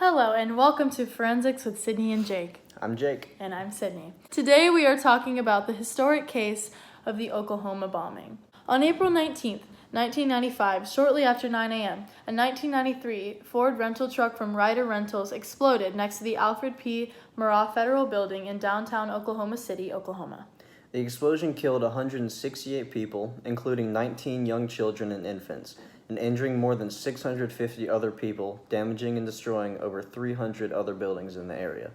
Hello and welcome to Forensics with Sydney and Jake. I'm Jake. And I'm Sydney. Today we are talking about the historic case of the Oklahoma bombing. On April 19th, 1995, shortly after 9 a.m., a 1993 Ford rental truck from Ryder Rentals exploded next to the Alfred P. Murrah Federal Building in downtown Oklahoma City, Oklahoma. The explosion killed 168 people, including 19 young children and infants, and injuring more than 650 other people, damaging and destroying over 300 other buildings in the area.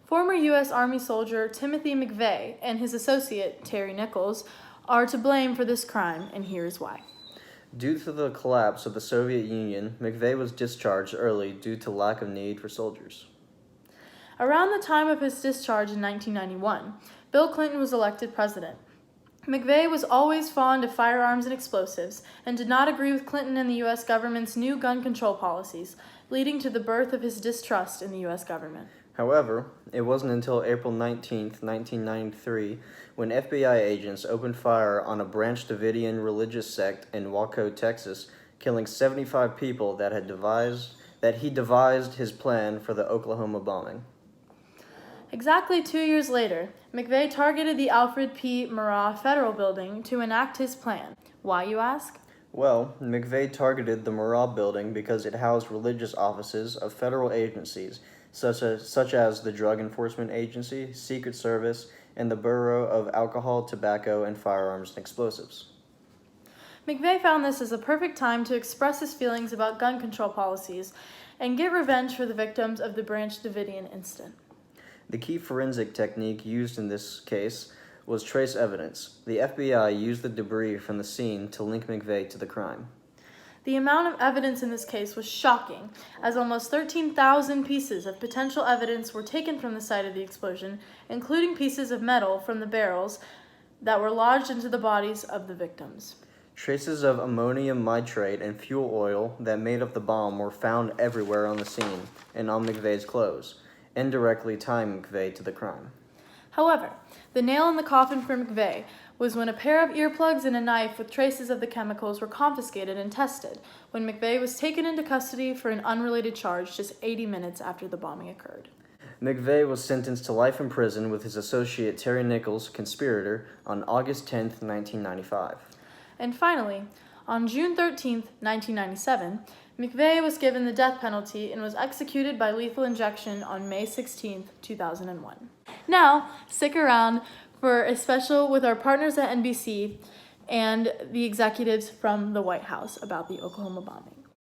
Former U.S. Army soldier Timothy McVeigh and his associate, Terry Nichols, are to blame for this crime, and here's why. Due to the collapse of the Soviet Union, McVeigh was discharged early due to lack of need for soldiers. Around the time of his discharge in 1991, Bill Clinton was elected president. McVeigh was always fond of firearms and explosives and did not agree with Clinton and the U.S. government's new gun control policies, leading to the birth of his distrust in the U.S. government. However, it wasn't until April 19, 1993, when FBI agents opened fire on a Branch Davidian religious sect in Waco, Texas, killing 75 people that he devised his plan for the Oklahoma bombing. Exactly 2 years later, McVeigh targeted the Alfred P. Murrah Federal Building to enact his plan. Why, you ask? Well, McVeigh targeted the Murrah Building because it housed religious offices of federal agencies such as the Drug Enforcement Agency, Secret Service, and the Bureau of Alcohol, Tobacco, and Firearms and Explosives. McVeigh found this as a perfect time to express his feelings about gun control policies and get revenge for the victims of the Branch Davidian incident. The key forensic technique used in this case was trace evidence. The FBI used the debris from the scene to link McVeigh to the crime. The amount of evidence in this case was shocking, as almost 13,000 pieces of potential evidence were taken from the site of the explosion, including pieces of metal from the barrels that were lodged into the bodies of the victims. Traces of ammonium nitrate and fuel oil that made up the bomb were found everywhere on the scene and on McVeigh's clothes, indirectly tying McVeigh to the crime. However, the nail in the coffin for McVeigh was when a pair of earplugs and a knife with traces of the chemicals were confiscated and tested when McVeigh was taken into custody for an unrelated charge just 80 minutes after the bombing occurred. McVeigh was sentenced to life in prison with his associate Terry Nichols, conspirator, on August 10, 1995. And finally, on June 13, 1997, McVeigh was given the death penalty and was executed by lethal injection on May 16, 2001. Now, stick around for a special with our partners at NBC and the executives from the White House about the Oklahoma bombing.